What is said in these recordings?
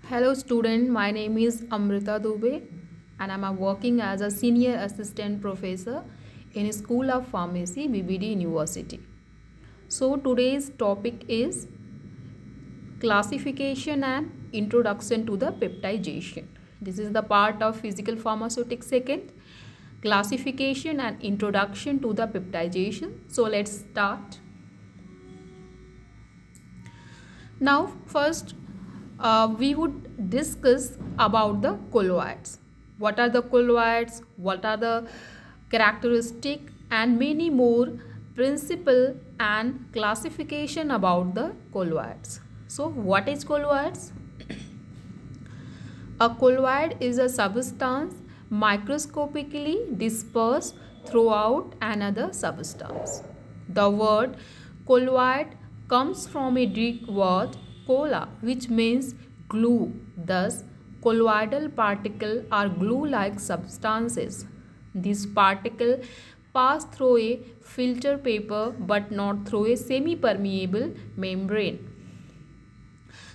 Hello student, my name is Amrita Dubey and I'm working as a senior assistant professor in School of Pharmacy, BBD University. So today's topic is classification and introduction to the peptidization. This is the part of physical pharmaceutics second, classification and introduction to the peptidization. So let's start. Now first we would discuss about the colloids. What are the colloids? What are the characteristic and many more principle and classification about the colloids. So what is colloids? A colloid is a substance microscopically dispersed throughout another substance. The word colloid comes from a Greek word kolla, which means glue. Thus, colloidal particles are glue-like substances. These particles pass through a filter paper but not through a semi-permeable membrane.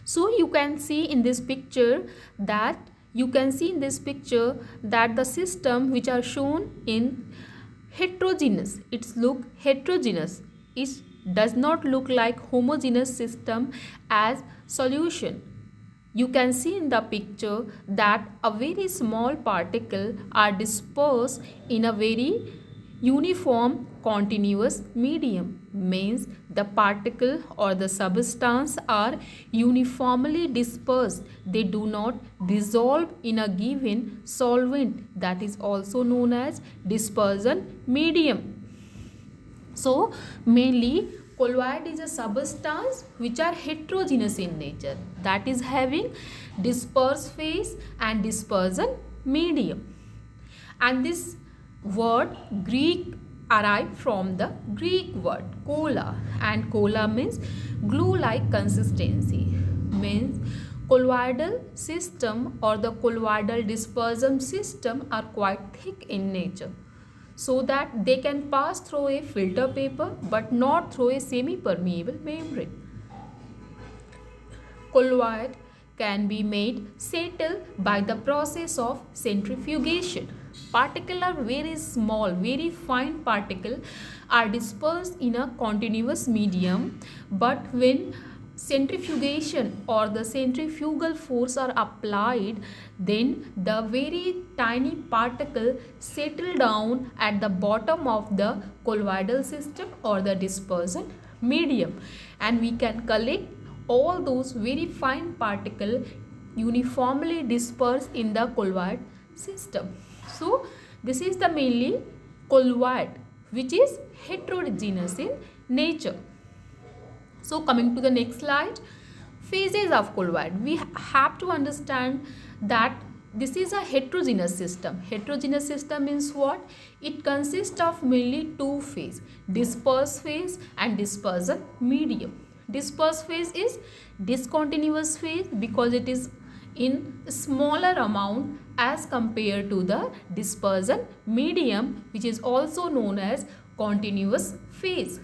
So you can see in this picture that the system which are shown in heterogeneous, it's look heterogeneous. It does not look like homogeneous system as solution. You can see in the picture that a very small particle are dispersed in a very uniform continuous medium, means the particle or the substance are uniformly dispersed. They do not dissolve in a given solvent, that is also known as dispersion medium. So mainly colloid is a substance which are heterogeneous in nature, that is having disperse phase and dispersion medium. And this word Greek arrived from the Greek word kola, and kola means glue-like consistency, means colloidal system or the colloidal dispersion system are quite thick in nature, so that they can pass through a filter paper but not through a semi-permeable membrane. Colloid can be made settle by the process of centrifugation. Particles are very small, very fine particles are dispersed in a continuous medium, but when centrifugation or the centrifugal force are applied, then the very tiny particle settle down at the bottom of the colloidal system or the dispersion medium, and we can collect all those very fine particles uniformly dispersed in the colloid system. So this is the mainly colloid which is heterogeneous in nature. So coming to the next slide, phases of colloid. We have to understand that this is a heterogeneous system. Heterogeneous system means what? It consists of mainly two phases, disperse phase and dispersion medium. Disperse phase is discontinuous phase because it is in smaller amount as compared to the dispersion medium, which is also known as continuous phase.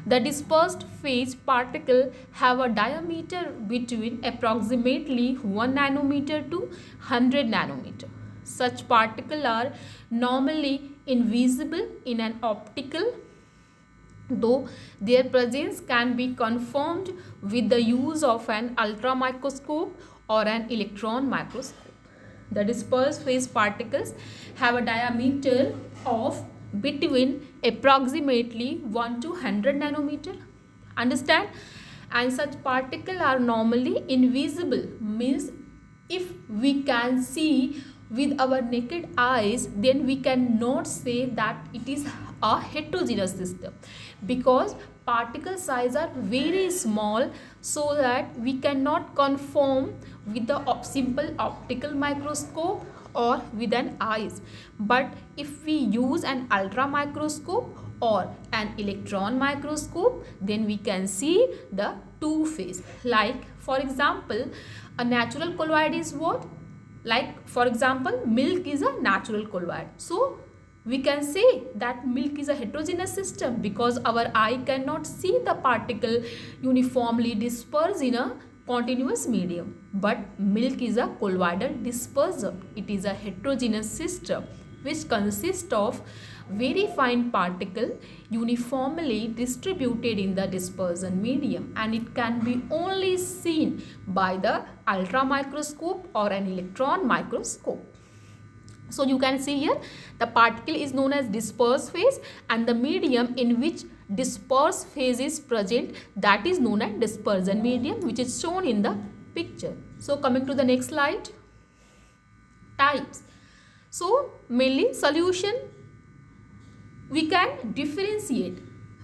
The dispersed phase particle have a diameter between approximately 1 nanometer to 100 nanometer. Such particles are normally invisible in an optical, though their presence can be confirmed with the use of an ultra microscope or an electron microscope. The dispersed phase particles have a diameter of between approximately 1 to 100 nanometer. Understand? And such particles are normally invisible, means if we can see with our naked eyes, then we cannot say that it is a heterogeneous system, because particle size are very small, so that we cannot confirm with the simple optical microscope or with an eyes. But if we use an ultra microscope or an electron microscope, then we can see the two phase. Like for example, a natural colloid is what? Like for example, milk is a natural colloid. So we can say that milk is a heterogeneous system because our eye cannot see the particle uniformly dispersed in a continuous medium. But milk is a colloidal disperser. It is a heterogeneous system which consists of very fine particle uniformly distributed in the dispersion medium, and it can be only seen by the ultra microscope or an electron microscope. So you can see here the particle is known as dispersed phase, and the medium in which dispersed phase is present, that is known as dispersion medium, which is shown in the picture. So coming to the next slide, types. So mainly solution we can differentiate.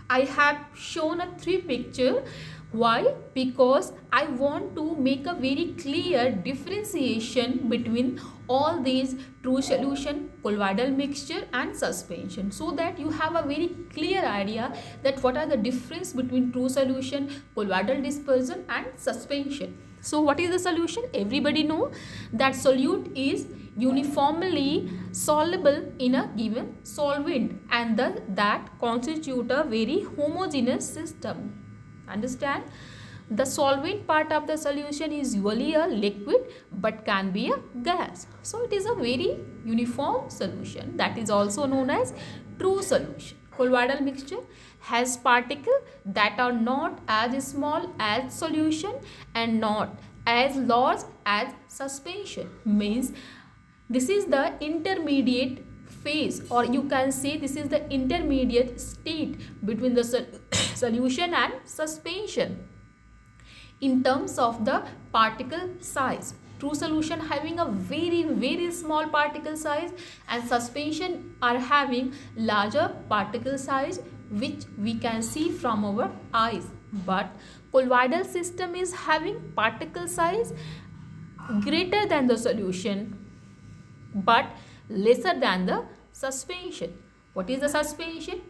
I have shown a 3 picture. Why? Because I want to make a very clear differentiation between all these true solution, colloidal mixture and suspension, so that you have a very clear idea that what are the difference between true solution, colloidal dispersion and suspension. So what is the solution? Everybody know that solute is uniformly soluble in a given solvent, and that constitute a very homogeneous system. Understand? The solvent part of the solution is usually a liquid but can be a gas. So it is a very uniform solution, that is also known as true solution. Colloidal mixture has particles that are not as small as solution and not as large as suspension. Means this is the intermediate phase, or you can say this is the intermediate state between the solution and suspension in terms of the particle size. True solution having a very small particle size, and suspension are having larger particle size, which we can see from our eyes. But colloidal system is having particle size greater than the solution but lesser than the suspension. What is the suspension?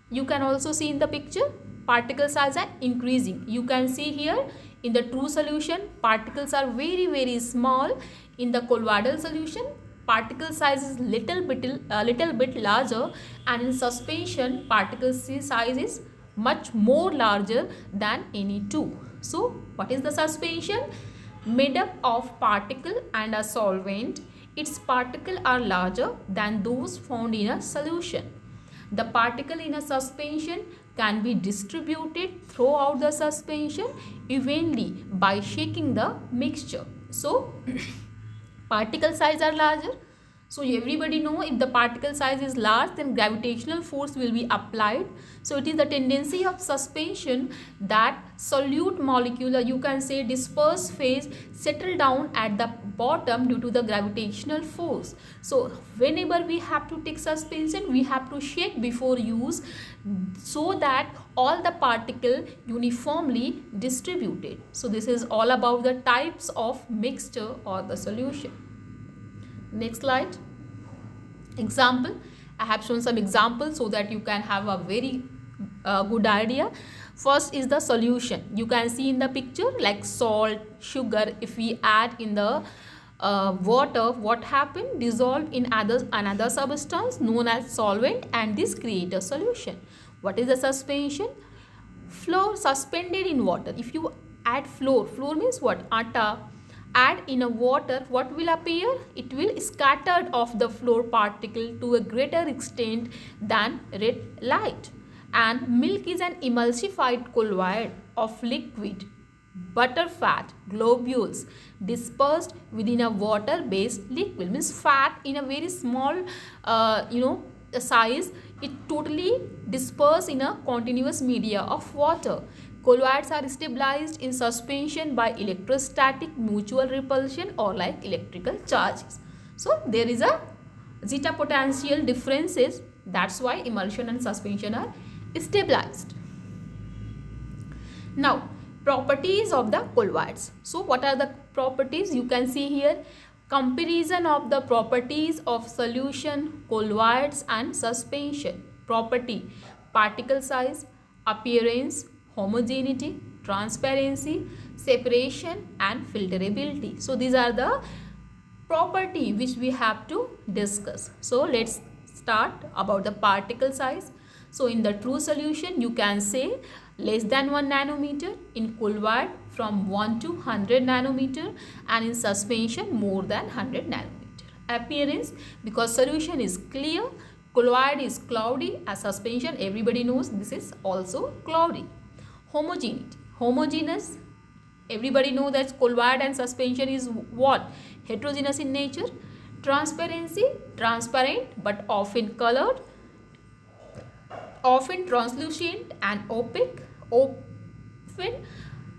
You can also see in the picture, particle size are increasing. You can see here in the true solution, particles are very small. In the colloidal solution, particle size is little bit larger, and in suspension, particle size is much more larger than any two. So what is the suspension? Made up of particle and a solvent. Its particles are larger than those found in a solution. The particle in a suspension can be distributed throughout the suspension evenly by shaking the mixture. So particle size are larger. So everybody know if the particle size is large, then gravitational force will be applied. So it is the tendency of suspension that solute molecule, you can say dispersed phase, settle down at the bottom due to the gravitational force. So whenever we have to take suspension, we have to shake before use, so that all the particle uniformly distributed. So this is all about the types of mixture or the solution. Next slide. Example. I have shown some examples so that you can have a very good idea. First is the solution. You can see in the picture like salt, sugar. If we add in the water, what happened? Dissolved in another substance known as solvent, and this create a solution. What is the suspension? Flour suspended in water. If you add flour means what? Atta. Add in a water, what will appear? It will scattered off the flour particle to a greater extent than red light. And milk is an emulsified colloid of liquid butterfat globules dispersed within a water-based liquid. Means fat in a very small size, it totally dispersed in a continuous media of water. Colloids are stabilized in suspension by electrostatic mutual repulsion or like electrical charges. So there is a zeta potential differences. That's why emulsion and suspension are stabilized. Now properties of the colloids. So what are the properties? You can see here comparison of the properties of solution, colloids and suspension. Property: particle size, appearance, homogeneity, transparency, separation and filterability. So these are the property which we have to discuss. So let's start about the particle size. So in the true solution, you can say less than 1 nanometer. In colloid, from 1 to 100 nanometer, and in suspension more than 100 nanometer. Appearance, because solution is clear, colloid is cloudy. As suspension, everybody knows this is also cloudy. Homogeneity, homogeneous, everybody know that colloid and suspension is what? Heterogeneous in nature. Transparency, transparent but often colored, often translucent and opaque, often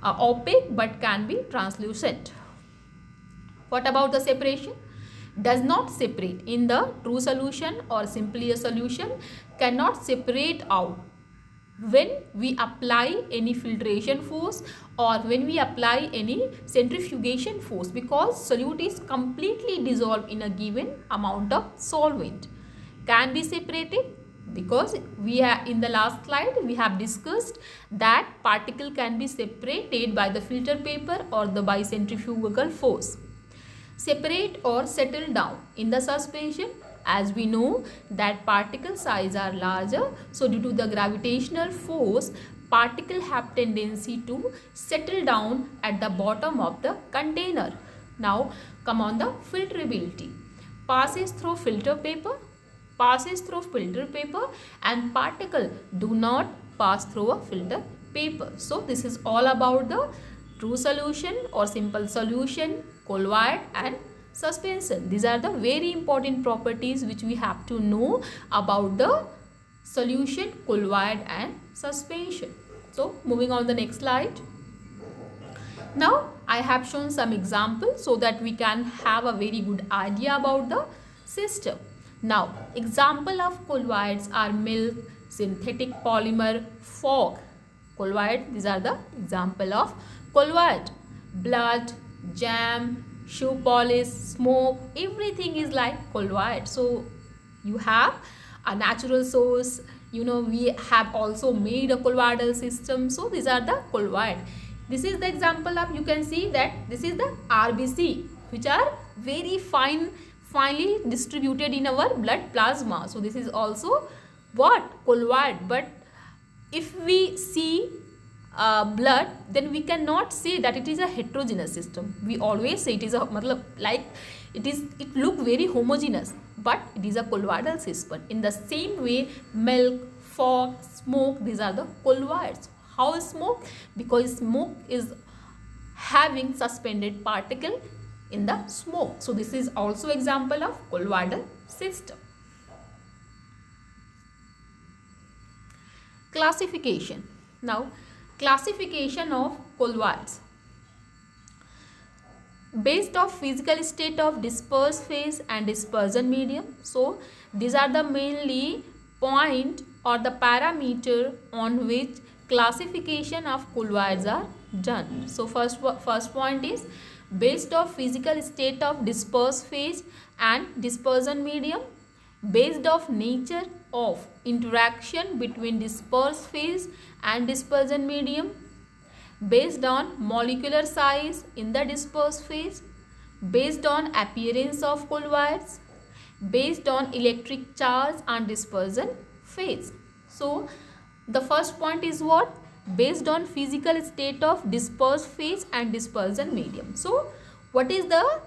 opaque but can be translucent. What about the separation? Does not separate. In the true solution or simply a solution cannot separate out when we apply any filtration force or when we apply any centrifugation force, because solute is completely dissolved in a given amount of solvent. Can be separated because we are in the last slide we have discussed that particle can be separated by the filter paper or the by centrifugal force. Separate or settle down. In the suspension, as we know that particle size are larger, so due to the gravitational force, particle have tendency to settle down at the bottom of the container. Now come on the filterability. Passes through filter paper, and particle do not pass through a filter paper. So this is all about the true solution or simple solution, colloid and suspension. These are the very important properties which we have to know about the solution, colloid and suspension. So moving on the next slide. Now I have shown some examples so that we can have a very good idea about the system. Now example of colloids are milk, synthetic polymer, fog. Colloid, these are the example of colloid. Blood, jam, shoe polish, smoke, everything is like colloid. So you have a natural source, you know, we have also made a colloidal system. So these are the colloid. This is the example of, you can see that this is the RBC, which are very finely distributed in our blood plasma. So this is also what? Colloid. But if we see blood, then we cannot say that it is a heterogeneous system. We always say it is a like it look very homogeneous, but it is a colloidal system. In the same way, milk, fog, smoke, these are the colloids. How is smoke? Because smoke is having suspended particle in the smoke. So this is also example of colloidal system. Classification. Now classification of colloids. Based of physical state of disperse phase and dispersion medium. So these are the mainly point or the parameter on which classification of colloids are done. So first point is based of physical state of disperse phase and dispersion medium, based of nature of interaction between disperse phase and dispersion medium, based on molecular size in the disperse phase, based on appearance of colloids, based on electric charge and dispersion phase. So the first point is what? Based on physical state of disperse phase and dispersion medium. So what is the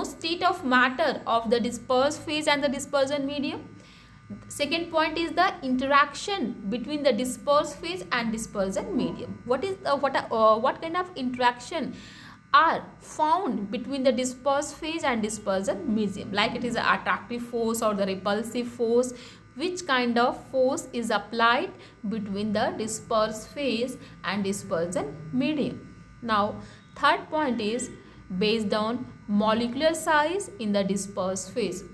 state of matter of the disperse phase and the dispersion medium? Second point is the interaction between the disperse phase and dispersion medium. What is what kind of interaction are found between the disperse phase and dispersion medium? Like it is an attractive force or the repulsive force. Which kind of force is applied between the disperse phase and dispersion medium? Now third point is based on molecular size in the disperse phase.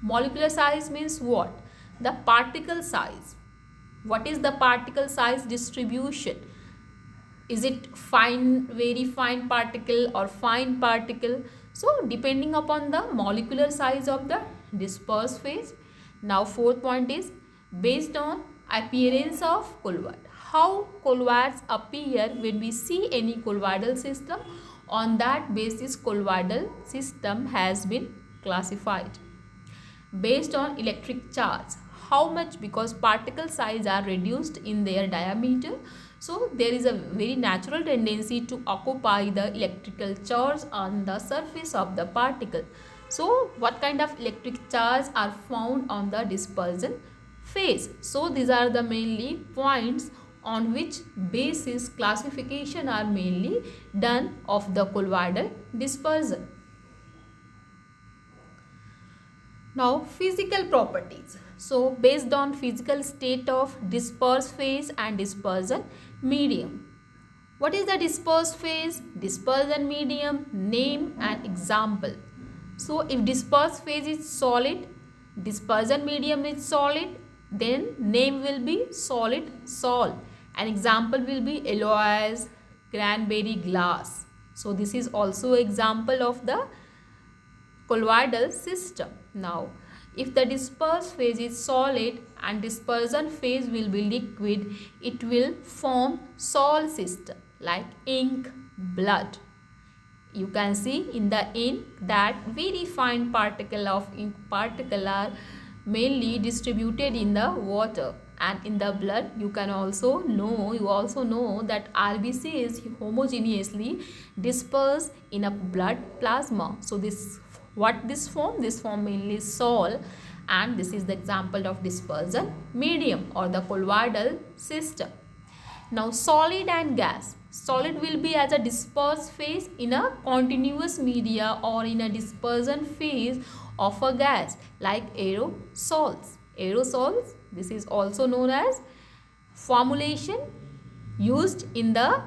Molecular size means what? The particle size. What is the particle size distribution? Is it fine, very fine particle or fine particle? So depending upon the molecular size of the disperse phase. Now fourth point is based on appearance of colloid. How colloids appear when we see any colloidal system? On that basis colloidal system has been classified. Based on electric charge. How much? Because particle size are reduced in their diameter. So there is a very natural tendency to occupy the electrical charge on the surface of the particle. So what kind of electric charge are found on the dispersion phase? So these are the mainly points on which basis classification are mainly done of the colloidal dispersion. Now physical properties. So based on physical state of dispersed phase and dispersion medium. What is the dispersed phase, dispersion medium, name and example? So if dispersed phase is solid, dispersion medium is solid, then name will be solid sol. An example will be Eloise cranberry glass. So this is also example of the colloidal system. Now, if the dispersed phase is solid and dispersion phase will be liquid, it will form sol system like ink, blood. You can see in the ink that very fine particle of ink particle are mainly distributed in the water, and in the blood you also know that RBC is homogeneously dispersed in a blood plasma. So this form mainly sol, and this is the example of dispersion medium or the colloidal system. Now solid and gas. Solid will be as a dispersed phase in a continuous media or in a dispersion phase of a gas like aerosols. Aerosols, this is also known as formulation used in the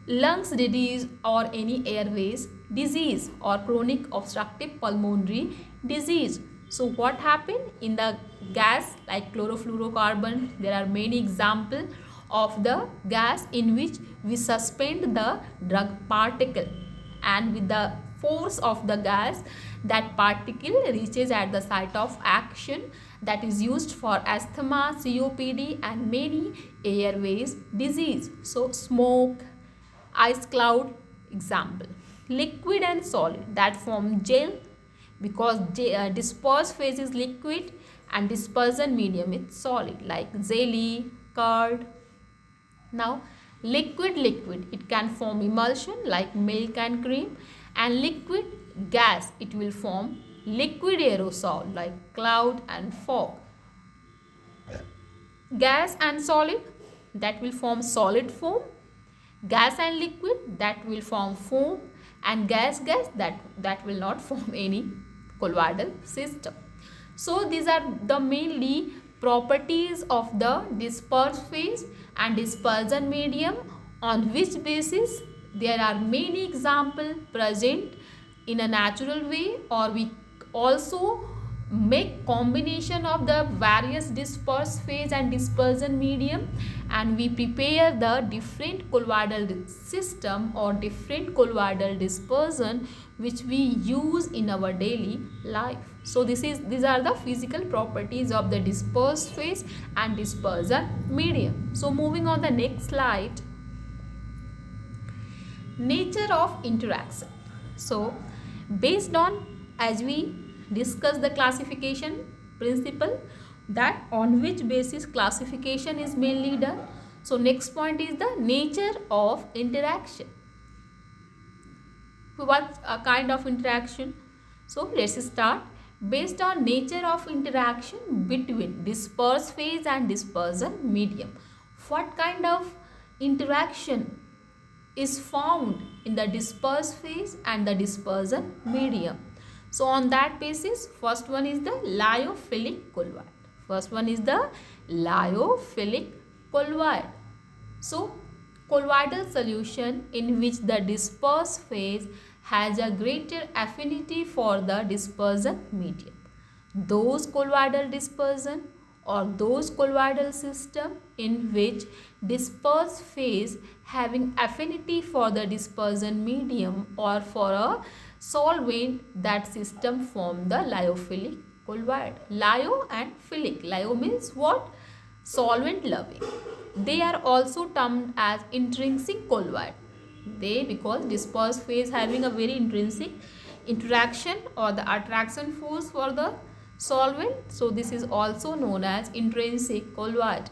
lungs disease or any airways disease or chronic obstructive pulmonary disease. So what happened in the gas like chlorofluorocarbon? There are many examples of the gas in which we suspend the drug particle, and with the force of the gas, that particle reaches at the site of action, that is used for asthma, COPD and many airways disease. So smoke, ice cloud example. Liquid and solid, that form gel because dispersed phase is liquid and dispersion medium is solid like jelly, curd. Now liquid, it can form emulsion like milk and cream, and liquid gas, it will form liquid aerosol like cloud and fog. Gas and solid, that will form solid foam. Gas and liquid, that will form foam, and gas that will not form any colloidal system. So these are the mainly properties of the dispersed phase and dispersion medium, on which basis there are many examples present in a natural way, or we also make combination of the various dispersed phase and dispersion medium, and we prepare the different colloidal system or different colloidal dispersion which we use in our daily life. So these are the physical properties of the dispersed phase and dispersion medium. So moving on the next slide, nature of interaction. So based on, as we discuss the classification principle, that on which basis classification is mainly done. So next point is the nature of interaction. What a kind of interaction? So let's start. Based on nature of interaction between dispersed phase and dispersion medium, what kind of interaction is found in the dispersed phase and the dispersion medium? So on that basis, first one is the lyophilic colloid. So colloidal solution in which the dispersed phase has a greater affinity for the dispersion medium. Those colloidal dispersion or those colloidal system in which dispersed phase having affinity for the dispersion medium or for a solvent, that system form the lyophilic colloid. Lyo and philic. Lyo means what? Solvent loving. They are also termed as intrinsic colloid. Because dispersed phase having a very intrinsic interaction or the attraction force for the solvent, so this is also known as intrinsic colloid.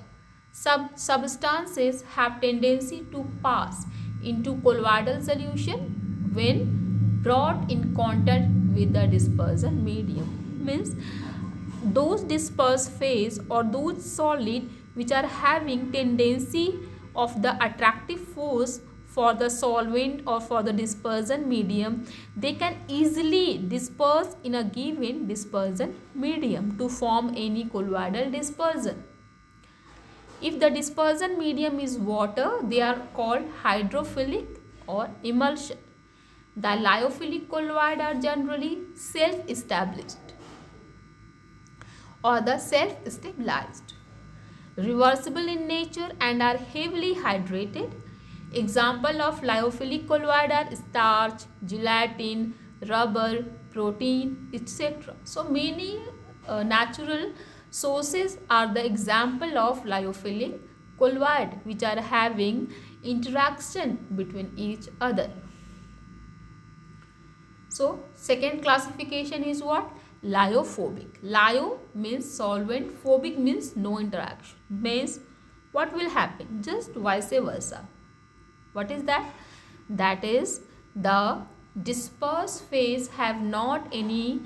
Substances have tendency to pass into colloidal solution when brought in contact with the dispersion medium. Means those dispersed phase or those solid which are having tendency of the attractive force for the solvent or for the dispersion medium, they can easily disperse in a given dispersion medium to form any colloidal dispersion. If the dispersion medium is water, they are called hydrophilic or emulsion. The lyophilic colloid are generally self-established or the self-stabilized, reversible in nature and are heavily hydrated. Example of lyophilic colloid are starch, gelatin, rubber, protein, etc. So many natural sources are the example of lyophilic colloid which are having interaction between each other. So second classification is what? Lyophobic. Lyo means solvent, phobic means no interaction. Means what will happen? Just vice versa. What is that? That is the dispersed phase have not any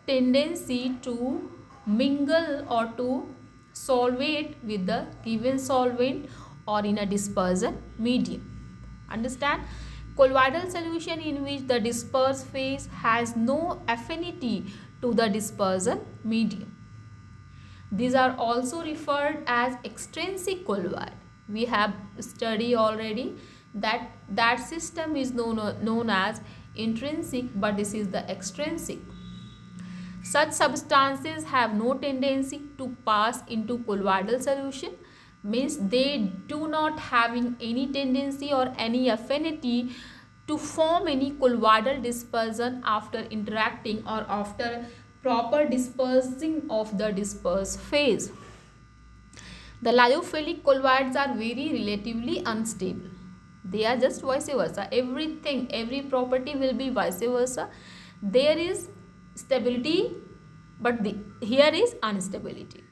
tendency to mingle or to solvate with the given solvent or in a dispersion medium. Understand? Colloidal solution in which the dispersed phase has no affinity to the dispersion medium. These are also referred as extrinsic colloid. We have studied already that system is known as intrinsic, but this is the extrinsic. Such substances have no tendency to pass into colloidal solution, means they do not having any tendency or any affinity to form any colloidal dispersion after interacting or after proper dispersing of the dispersed phase. The lyophilic colloids are very relatively unstable. They are just vice versa. Every property will be vice versa. There is stability, but here is instability.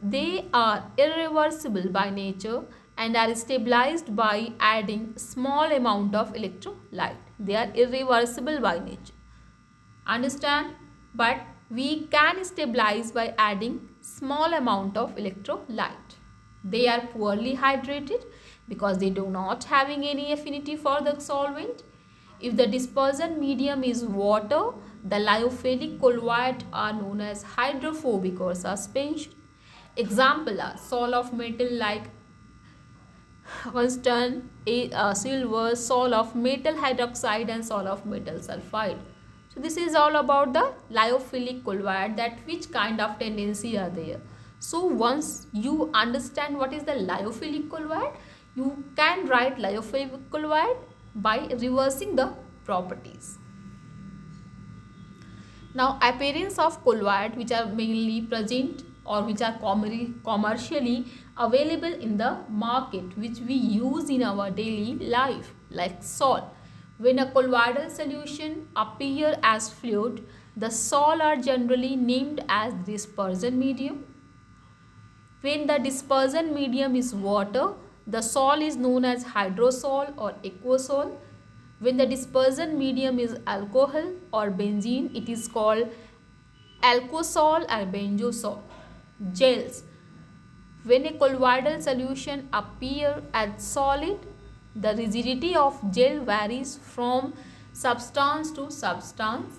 They are irreversible by nature and are stabilized by adding small amount of electrolyte. They are irreversible by nature. Understand? But we can stabilize by adding small amount of electrolyte. They are poorly hydrated because they do not having any affinity for the solvent. If the dispersion medium is water, the lyophilic colloids are known as hydrophobic or suspension. Example are sol of metal like tungsten, silver, sol of metal hydroxide and sol of metal sulfide. So this is all about the lyophilic colloid, that which kind of tendency are there. So once you understand what is the lyophilic colloid, you can write lyophilic colloid by reversing the properties. Now appearance of colloid which are mainly present or which are commercially available in the market, which we use in our daily life, like salt. When a colloidal solution appear as fluid, the salt are generally named as dispersion medium. When the dispersion medium is water, the salt is known as hydrosol or aquasol. When the dispersion medium is alcohol or benzene, it is called alkosol or benzosol. Gels. When a colloidal solution appears as solid, the rigidity of gel varies from substance to substance.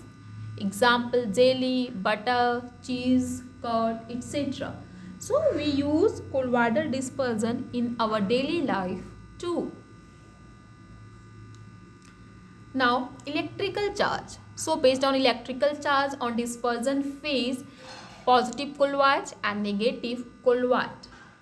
Example, jelly, butter, cheese, curd, etc. So we use colloidal dispersion in our daily life too. Now electrical charge. So based on electrical charge on dispersion phase, positive colloids and negative colloid.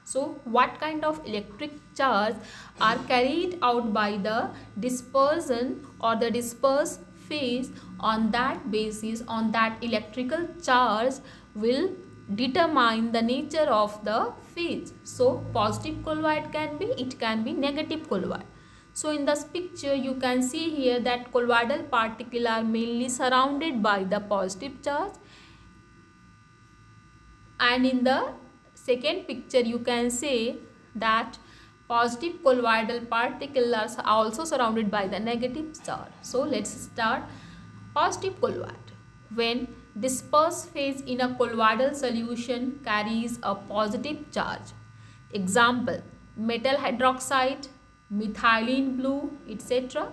So what kind of electric charge are carried out by the dispersion or the dispersed phase, on that basis, on that electrical charge will determine the nature of the phase. So positive colloid can be, it can be negative colloid. So in this picture you can see here that colloidal particles are mainly surrounded by the positive charge, and in the second picture you can say that positive colloidal particles are also surrounded by the negative charge. So let's start. Positive colloid. When dispersed phase in a colloidal solution carries a positive charge. Example, metal hydroxide, methylene blue, etc.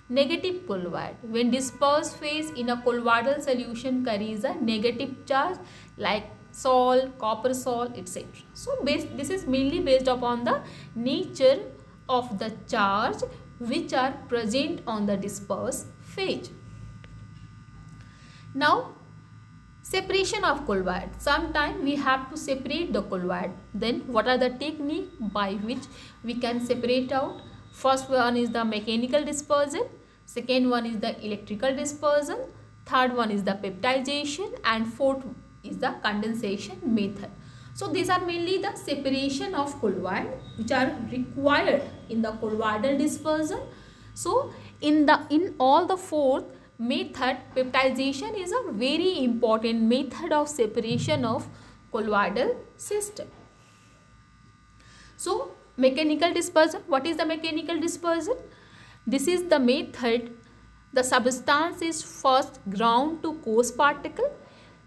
Negative colloid. When dispersed phase in a colloidal solution carries a negative charge like salt, copper salt, etc. So this is mainly based upon the nature of the charge which are present on the dispersed phase. Now, separation of colloid. Sometimes we have to separate the colloid. Then what are the technique by which we can separate out? First one is the mechanical dispersion. Second one is the electrical dispersion. Third one is the peptidization. And fourth is the condensation method. So these are mainly the separation of colloid which are required in the colloidal dispersion. So in all the fourth method, peptidization is a very important method of separation of colloidal system. So mechanical dispersion. What is the mechanical dispersion? This is the method. The substance is first ground to coarse particle,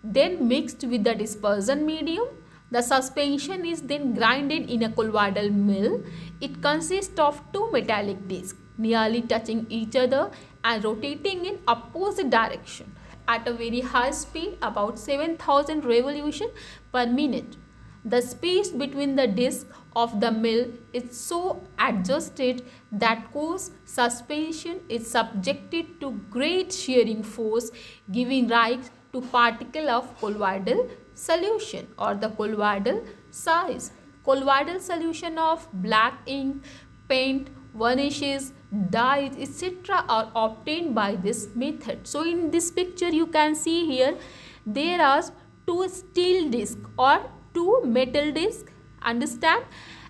then mixed with the dispersion medium. The suspension is then grinded in a colloidal mill. It consists of two metallic discs nearly touching each other and rotating in opposite direction at a very high speed, about 7,000 revolutions per minute. The space between the discs of the mill is so adjusted that coarse suspension is subjected to great shearing force, giving rise to particle of colloidal solution or the colloidal size. Colloidal solution of black ink, paint, varnishes, dyes, etc. are obtained by this method. So in this picture you can see here there are two steel discs or two metal discs, understand,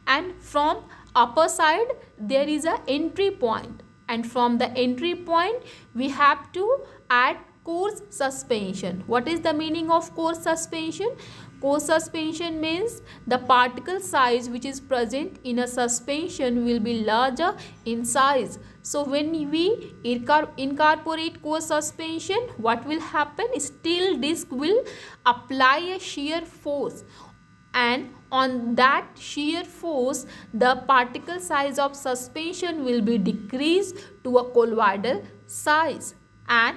and from upper side there is a entry point, and from the entry point we have to add coarse suspension. What is the meaning of coarse suspension? Coarse suspension means the particle size which is present in a suspension will be larger in size. So when we incorporate coarse suspension, what will happen? Steel disc will apply a shear force, and on that shear force the particle size of suspension will be decreased to a colloidal size, and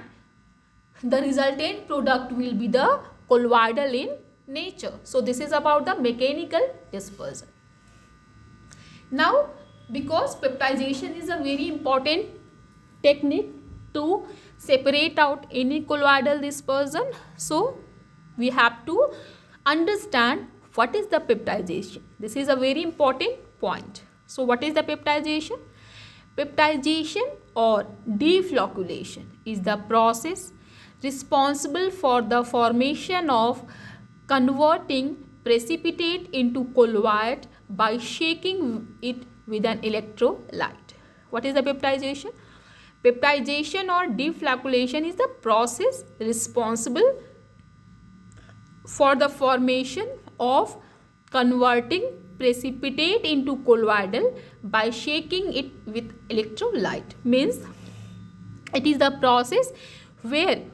the resultant product will be the colloidal in nature. So this is about the mechanical dispersion. Now, because peptidization is a very important technique to separate out any colloidal dispersion, so we have to understand what is the peptidization. This is a very important point. So what is the peptidization? Peptidization or deflocculation is the process responsible for the formation of converting precipitate into colloid by shaking it with an electrolyte. What is the peptidization? Peptidization or deflocculation is the process responsible for the formation of converting precipitate into colloidal by shaking it with electrolyte. Means it is the process where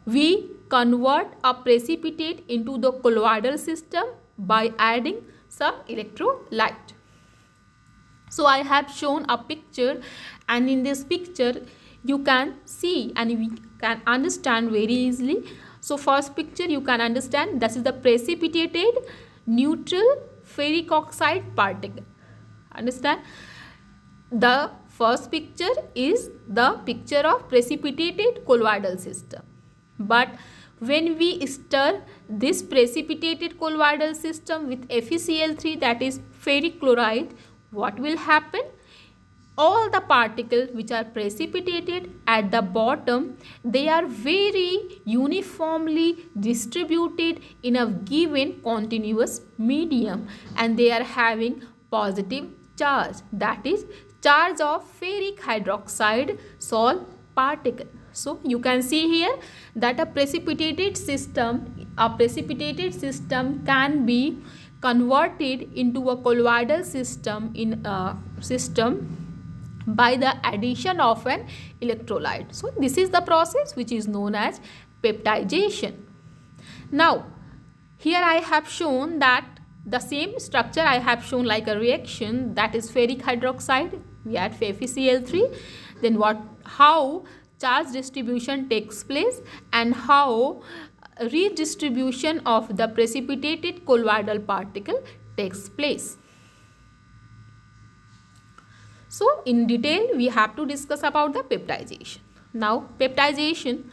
we convert a precipitate into the colloidal system by adding some electrolyte. So I have shown a picture, and in this picture you can see and we can understand very easily. So first picture you can understand, this is the precipitated neutral ferric oxide particle. Understand? The first picture is the picture of precipitated colloidal system. But when we stir this precipitated colloidal system with FeCl3, that is ferric chloride, what will happen? All the particles which are precipitated at the bottom, they are very uniformly distributed in a given continuous medium, and they are having positive charge, that is charge of ferric hydroxide salt particle. So you can see here that a precipitated system can be converted into a colloidal system in a system by the addition of an electrolyte. So this is the process which is known as peptidization. Now here I have shown that the same structure I have shown like a reaction, that is ferric hydroxide, we add FeCl3, then how charge distribution takes place and how redistribution of the precipitated colloidal particle takes place. So in detail we have to discuss about the peptidization. Now peptidization,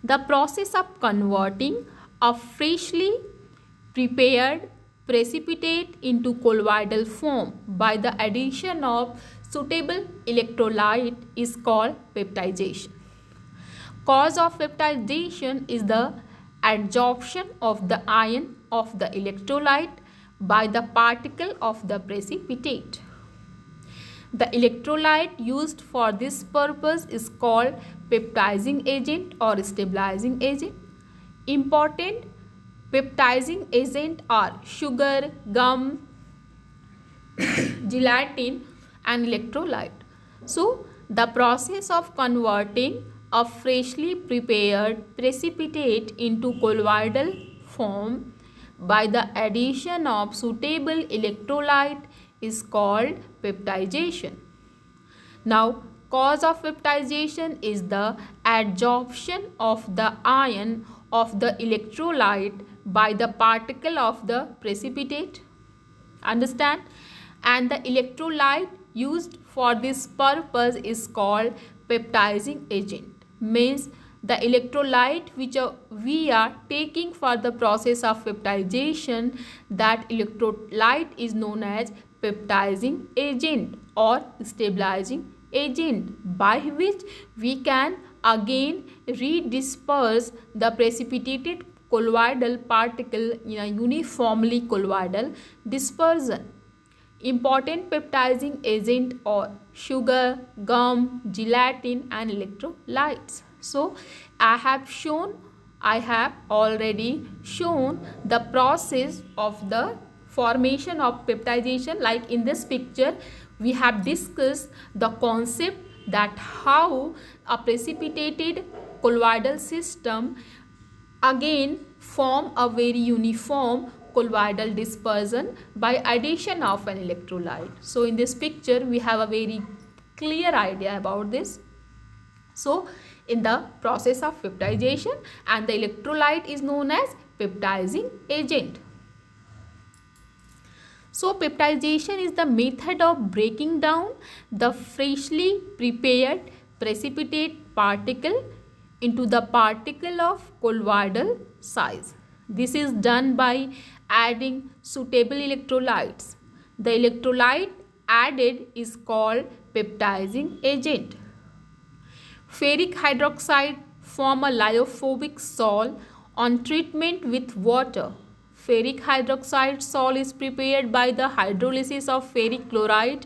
the process of converting a freshly prepared precipitate into colloidal form by the addition of suitable electrolyte is called peptidization. Cause of peptidization is the adsorption of the ion of the electrolyte by the particle of the precipitate. The electrolyte used for this purpose is called peptizing agent or stabilizing agent. Important peptizing agents are sugar, gum, gelatin and electrolyte. So the process of converting a freshly prepared precipitate into colloidal form by the addition of suitable electrolyte is called peptidization. Now cause of peptidization is the adsorption of the ion of the electrolyte by the particle of the precipitate. Understand? And the electrolyte used for this purpose is called peptizing agent. Means the electrolyte which we are taking for the process of peptidization, that electrolyte is known as peptizing agent or stabilizing agent, by which we can again redisperse the precipitated colloidal particle in a uniformly colloidal dispersion. Important peptizing agent are sugar, gum, gelatin and electrolytes. So I have already shown the process of the formation of peptidization. Like in this picture we have discussed the concept that how a precipitated colloidal system again form a very uniform colloidal dispersion by addition of an electrolyte. So in this picture we have a very clear idea about this. So in the process of peptidization, and the electrolyte is known as peptizing agent. So peptidization is the method of breaking down the freshly prepared precipitate particle into the particle of colloidal size. This is done by adding suitable electrolytes. The electrolyte added is called peptizing agent. Ferric hydroxide form a lyophobic sol on treatment with water. Ferric hydroxide sol is prepared by the hydrolysis of ferric chloride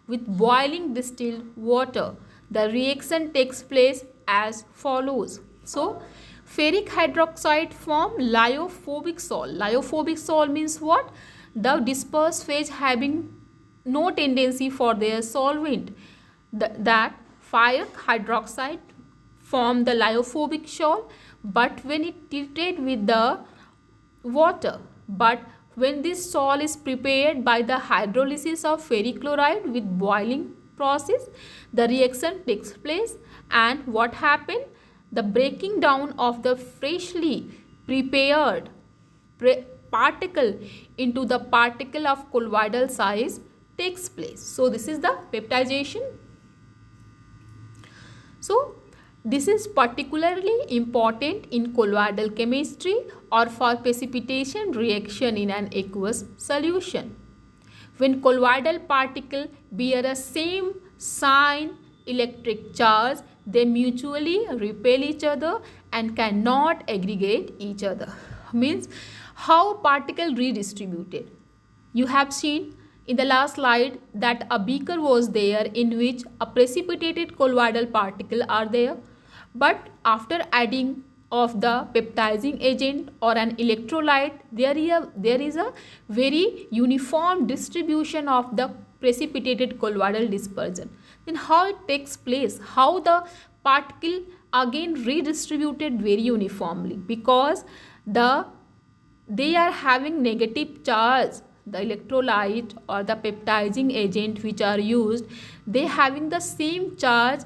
with boiling distilled water. The reaction takes place as follows. So ferric hydroxide form lyophobic sol. Lyophobic sol means what? The dispersed phase having no tendency for their solvent. That ferric hydroxide form the lyophobic sol, but when it treated with the water, but when this sol is prepared by the hydrolysis of ferric chloride with boiling process, the reaction takes place, and what happened? The breaking down of the freshly prepared particle into the particle of colloidal size takes place. So this is the peptidization. So this is particularly important in colloidal chemistry or for precipitation reaction in an aqueous solution. When colloidal particles bear a same sign electric charge, they mutually repel each other and cannot aggregate each other. Means how particle redistributed. You have seen in the last slide that a beaker was there in which a precipitated colloidal particle are there, but after adding of the peptizing agent or an electrolyte, there is a very uniform distribution of the precipitated colloidal dispersion. Then how it takes place, how the particle again redistributed very uniformly, because they are having negative charge, the electrolyte or the peptizing agent which are used, they having the same charge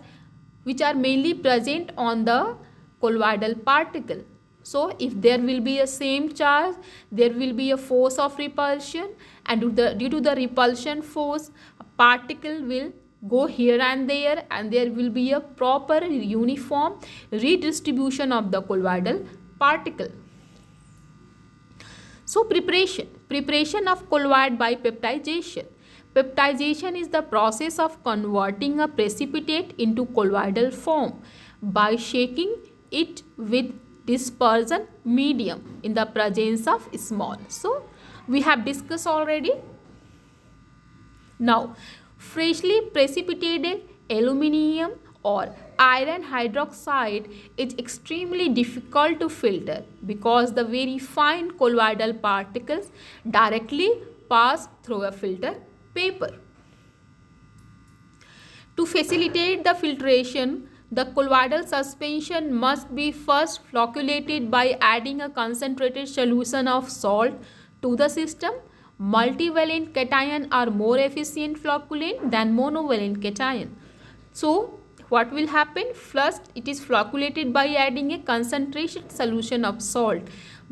which are mainly present on the colloidal particle. So if there will be a same charge, there will be a force of repulsion, and due to the repulsion force, a particle will go here and there will be a proper uniform redistribution of the colloidal particle. So preparation of colloid by peptization. Peptization is the process of converting a precipitate into colloidal form by shaking it with dispersion medium in the presence of small. So we have discussed already. Now, freshly precipitated aluminium or iron hydroxide is extremely difficult to filter because the very fine colloidal particles directly pass through a filter paper. To facilitate the filtration, the colloidal suspension must be first flocculated by adding a concentrated solution of salt to the system. Multivalent cation are more efficient flocculant than monovalent cation. So, what will happen? First, it is flocculated by adding a concentrated solution of salt,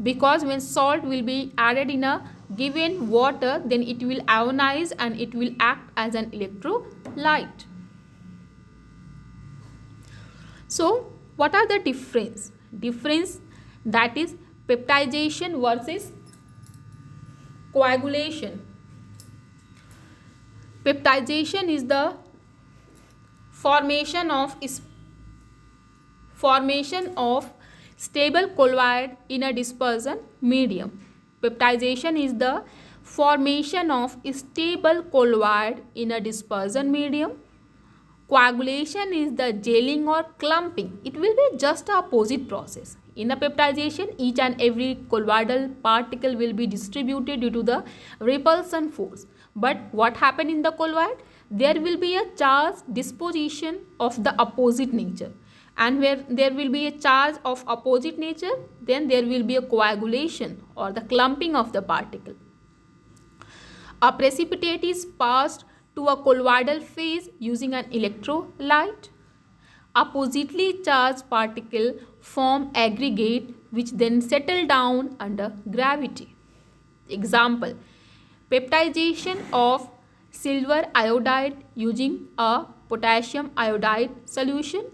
because when salt will be added in a given water, then it will ionize and it will act as an electrolyte. So, what are the difference? Difference, that is peptization versus coagulation. Peptization is the formation of stable colloid in a dispersion medium. Peptization is the formation of stable colloid in a dispersion medium. Coagulation is the gelling or clumping. It will be just the opposite process. In a peptization, each and every colloidal particle will be distributed due to the repulsion force. But what happens in the colloid? There will be a charge disposition of the opposite nature. And where there will be a charge of opposite nature, then there will be a coagulation or the clumping of the particle. A precipitate is passed to a colloidal phase using an electrolyte. Oppositely charged particles form aggregate which then settle down under gravity. Example, peptization of silver iodide using a potassium iodide solution.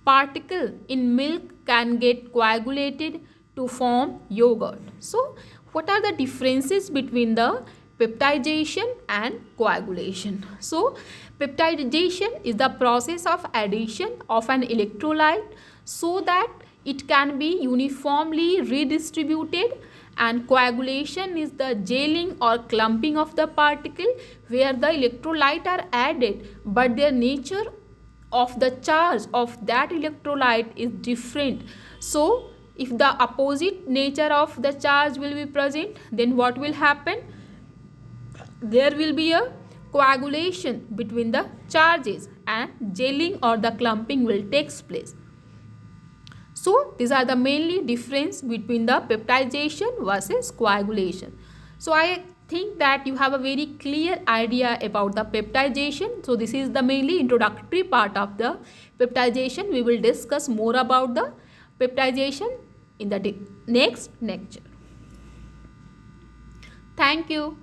Particle in milk can get coagulated to form yogurt. So, what are the differences between the peptization and coagulation? So, peptization is the process of addition of an electrolyte so that it can be uniformly redistributed, and coagulation is the gelling or clumping of the particle where the electrolyte are added but their nature of the charge of that electrolyte is different. So, if the opposite nature of the charge will be present, then what will happen? There will be a coagulation between the charges and gelling or the clumping will take place. So, these are the mainly difference between the peptization versus coagulation. So, I think that you have a very clear idea about the peptization. So, this is the mainly introductory part of the peptization. We will discuss more about the peptization in the next lecture. Thank you.